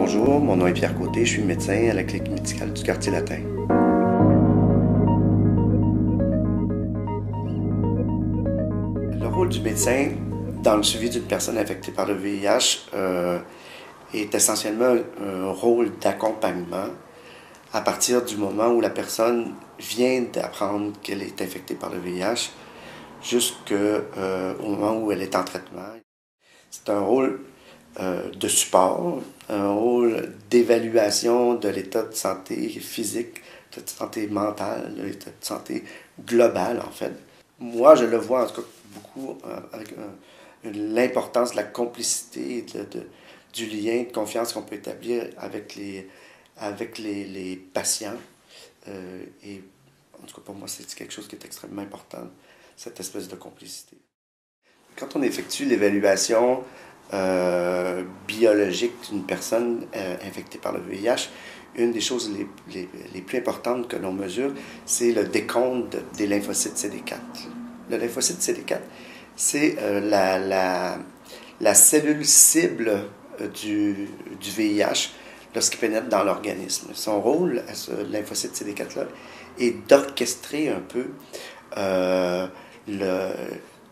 Bonjour, mon nom est Pierre Côté, je suis médecin à la clinique médicale du Quartier Latin. Le rôle du médecin dans le suivi d'une personne infectée par le VIH est essentiellement un rôle d'accompagnement à partir du moment où la personne vient d'apprendre qu'elle est infectée par le VIH jusqu'au moment où elle est en traitement. C'est un rôle de support, un rôle d'évaluation de l'état de santé physique, de santé mentale, de l'état de santé global en fait. Moi, je le vois en tout cas beaucoup avec l'importance de la complicité, du lien de confiance qu'on peut établir avec les patients. Et en tout cas pour moi, c'est quelque chose qui est extrêmement important, cette espèce de complicité. Quand on effectue l'évaluation biologique d'une personne infectée par le VIH, une des choses les plus importantes que l'on mesure, c'est le décompte des lymphocytes CD4. Le lymphocyte CD4, c'est la cellule cible du VIH lorsqu'il pénètre dans l'organisme. Son rôle à ce lymphocyte CD4-là est d'orchestrer un peu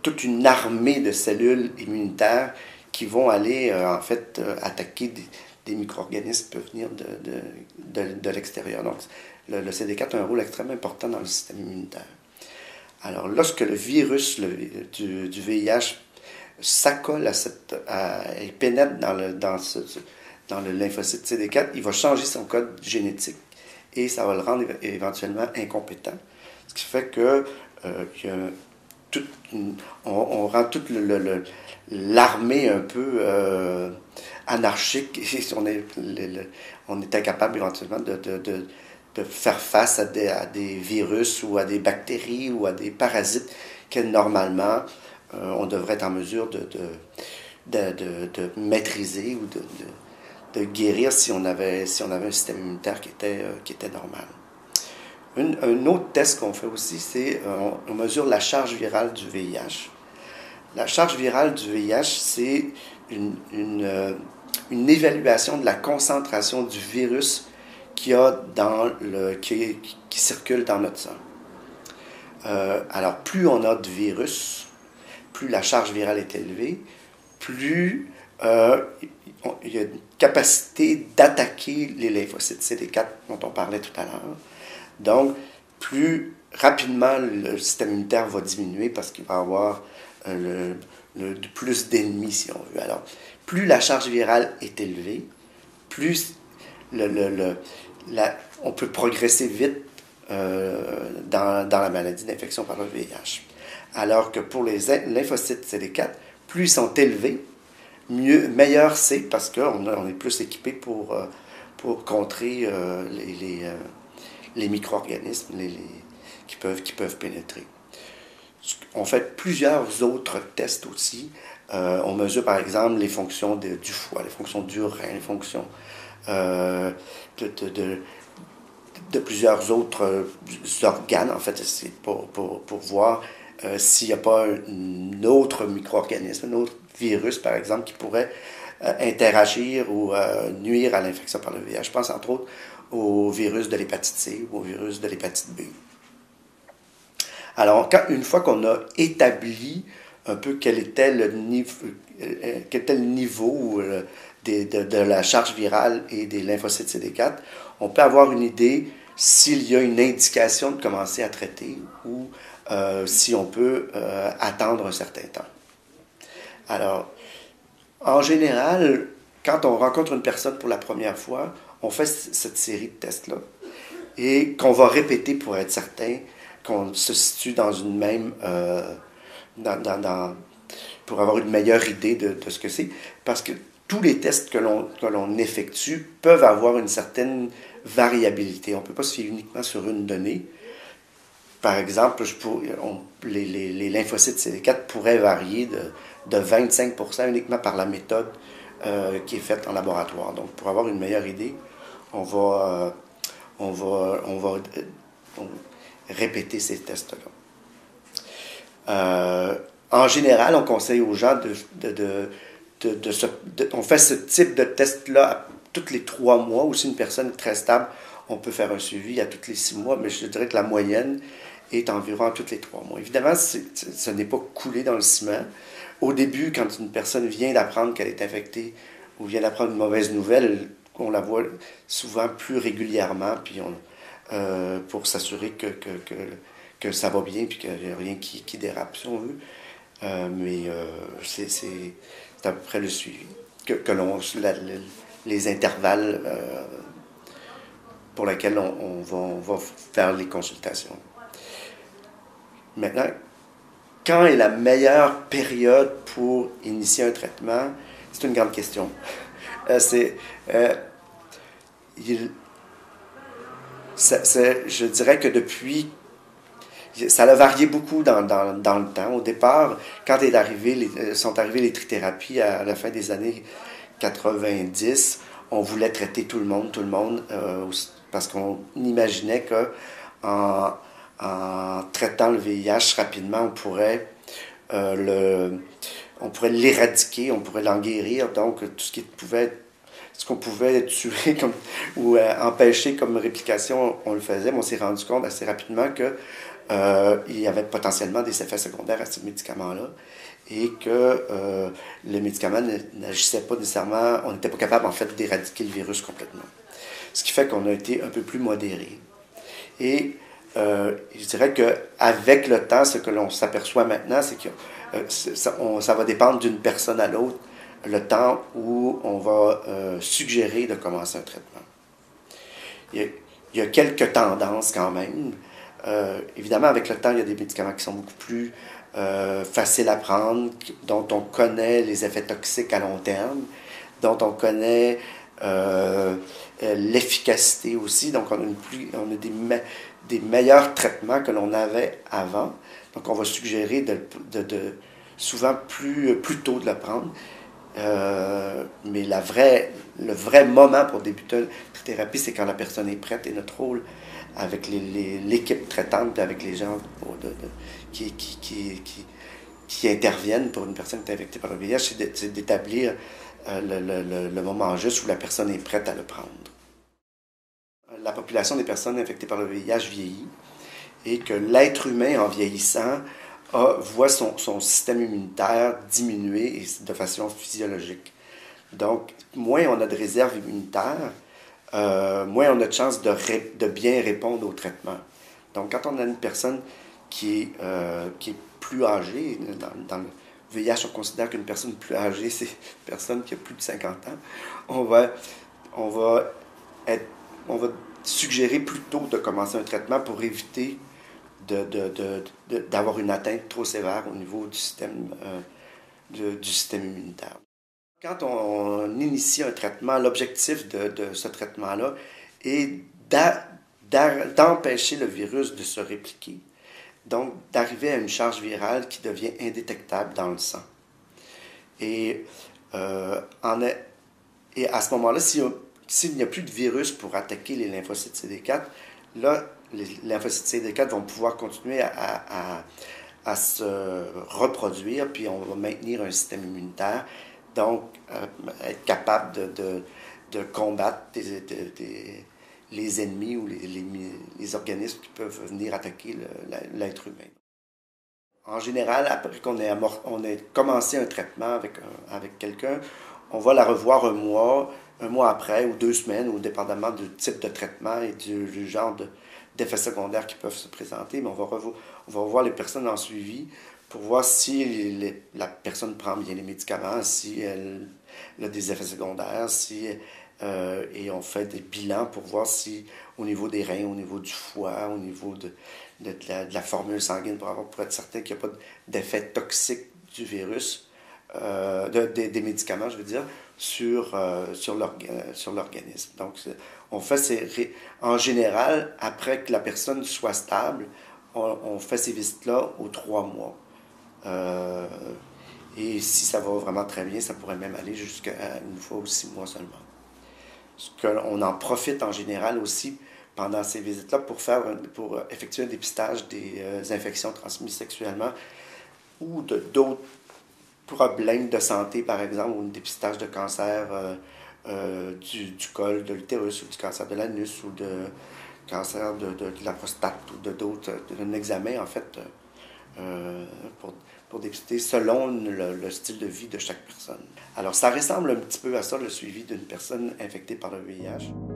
toute une armée de cellules immunitaires qui vont aller en fait attaquer des micro-organismes qui peuvent venir de l'extérieur. Donc le CD4 a un rôle extrêmement important dans le système immunitaire. Alors lorsque le virus du VIH s'accole et pénètre dans le lymphocyte CD4, il va changer son code génétique et ça va le rendre éventuellement incompétent. Ce qui fait que on rend toute l'armée un peu anarchique et on est incapable éventuellement de faire face à des virus ou à des bactéries ou à des parasites que normalement on devrait être en mesure de maîtriser ou de guérir si on avait un système immunitaire qui était normal. Un autre test qu'on fait aussi, c'est on mesure la charge virale du VIH. La charge virale du VIH, c'est une évaluation de la concentration du virus qui circule dans notre sang. Alors, plus on a de virus, plus la charge virale est élevée, plus il y a une capacité d'attaquer les lymphocytes CD4 dont on parlait tout à l'heure. Donc, plus rapidement le système immunitaire va diminuer parce qu'il va avoir plus d'ennemis, si on veut. Alors, plus la charge virale est élevée, plus on peut progresser vite dans la maladie d'infection par le VIH. Alors que pour les lymphocytes CD4, plus ils sont élevés, meilleur c'est parce qu'on est plus équipé pour contrer les micro-organismes qui peuvent pénétrer. On fait plusieurs autres tests aussi. On mesure par exemple les fonctions du foie, les fonctions du rein, les fonctions de plusieurs autres organes. En fait, c'est pour voir s'il n'y a pas un autre micro-organisme, un autre virus par exemple qui pourrait interagir ou nuire à l'infection par le VIH. Je pense entre autres au virus de l'hépatite C ou au virus de l'hépatite B. Alors, une fois qu'on a établi un peu quel était le niveau de la charge virale et des lymphocytes CD4, on peut avoir une idée s'il y a une indication de commencer à traiter ou si on peut attendre un certain temps. Alors, en général, quand on rencontre une personne pour la première fois, on fait cette série de tests-là et qu'on va répéter pour être certain qu'on se situe dans une même... pour avoir une meilleure idée de ce que c'est. Parce que tous les tests que l'on effectue peuvent avoir une certaine variabilité. On ne peut pas se fier uniquement sur une donnée. Par exemple, les lymphocytes CD4 pourraient varier de 25% uniquement par la méthode qui est faite en laboratoire. Donc, pour avoir une meilleure idée, on va répéter ces tests-là. En général, on conseille aux gens on fait ce type de test-là tous les 3 mois, ou si une personne est très stable, on peut faire un suivi à tous les 6 mois, mais je dirais que la moyenne est environ à tous les 3 mois. Évidemment, ce n'est pas coulé dans le ciment. Au début, quand une personne vient d'apprendre qu'elle est infectée ou vient d'apprendre une mauvaise nouvelle, on la voit souvent plus régulièrement, puis pour s'assurer que ça va bien, puis qu'il n'y a rien qui dérape, si on veut. Mais c'est à peu près le suivi. Les intervalles pour lesquels on va faire les consultations. Maintenant, quand est la meilleure période pour initier un traitement? C'est une grande question. Je dirais que depuis, ça a varié beaucoup dans le temps. Au départ, quand sont arrivées les trithérapies à la fin des années 90, on voulait traiter tout le monde, parce qu'on imaginait que en traitant le VIH rapidement, on pourrait l'éradiquer, on pourrait l'en guérir. Donc, tout ce qu'on pouvait tuer ou empêcher comme réplication, on le faisait, mais on s'est rendu compte assez rapidement que il y avait potentiellement des effets secondaires à ces médicaments-là et que le médicament n'agissait pas nécessairement, on n'était pas capable en fait d'éradiquer le virus complètement. Ce qui fait qu'on a été un peu plus modéré. Et je dirais qu'avec le temps, ce que l'on s'aperçoit maintenant, c'est que ça va dépendre d'une personne à l'autre, le temps où on va suggérer de commencer un traitement. Il y a quelques tendances quand même. Évidemment, avec le temps, il y a des médicaments qui sont beaucoup plus faciles à prendre, dont on connaît les effets toxiques à long terme, dont on connaît l'efficacité aussi. Donc, on a des meilleurs traitements que l'on avait avant. Donc, on va suggérer souvent plus tôt de le prendre. Mais le vrai moment pour débuter une thérapie, c'est quand la personne est prête. Et notre rôle avec l'équipe traitante, avec les gens qui interviennent pour une personne qui est infectée par le VIH, c'est d'établir le moment juste où la personne est prête à le prendre. La population des personnes infectées par le VIH vieillit et que l'être humain, en vieillissant, voit son système immunitaire diminuer de façon physiologique. Donc, moins on a de réserve immunitaire, moins on a de chances de bien répondre au traitement. Donc, quand on a une personne qui est plus âgée, dans le VIH, on considère qu'une personne plus âgée, c'est une personne qui a plus de 50 ans, on va suggérer plus tôt de commencer un traitement pour éviter d'avoir une atteinte trop sévère au niveau du système immunitaire. Quand on initie un traitement, l'objectif de ce traitement-là est d'empêcher le virus de se répliquer, donc d'arriver à une charge virale qui devient indétectable dans le sang. Et à ce moment-là, s'il n'y a plus de virus pour attaquer les lymphocytes CD4, là, les lymphocytes CD4 vont pouvoir continuer à se reproduire, puis on va maintenir un système immunitaire, donc être capable de combattre les ennemis ou les organismes qui peuvent venir attaquer l'être humain. En général, après qu'on ait commencé un traitement avec quelqu'un, on va la revoir un mois après ou 2 semaines, ou dépendamment du type de traitement et du genre d'effets secondaires qui peuvent se présenter. Mais on va revoir les personnes en suivi pour voir si la personne prend bien les médicaments, si elle a des effets secondaires, et on fait des bilans pour voir si au niveau des reins, au niveau du foie, au niveau de la formule sanguine, pour être certain qu'il n'y a pas d'effet toxique du virus, des médicaments, je veux dire, sur l'organisme. Donc, on fait en général, après que la personne soit stable, on fait ces visites-là aux 3 mois. Et si ça va vraiment très bien, ça pourrait même aller jusqu'à 1 fois ou 6 mois seulement. On en profite en général aussi pendant ces visites-là pour effectuer un dépistage des infections transmises sexuellement ou d'autres problèmes de santé, par exemple, ou un dépistage de cancer du col de l'utérus ou du cancer de l'anus ou de cancer de la prostate ou de d'autres, d'un examen en fait euh, pour, pour dépister selon le style de vie de chaque personne. Alors ça ressemble un petit peu à ça, le suivi d'une personne infectée par le VIH.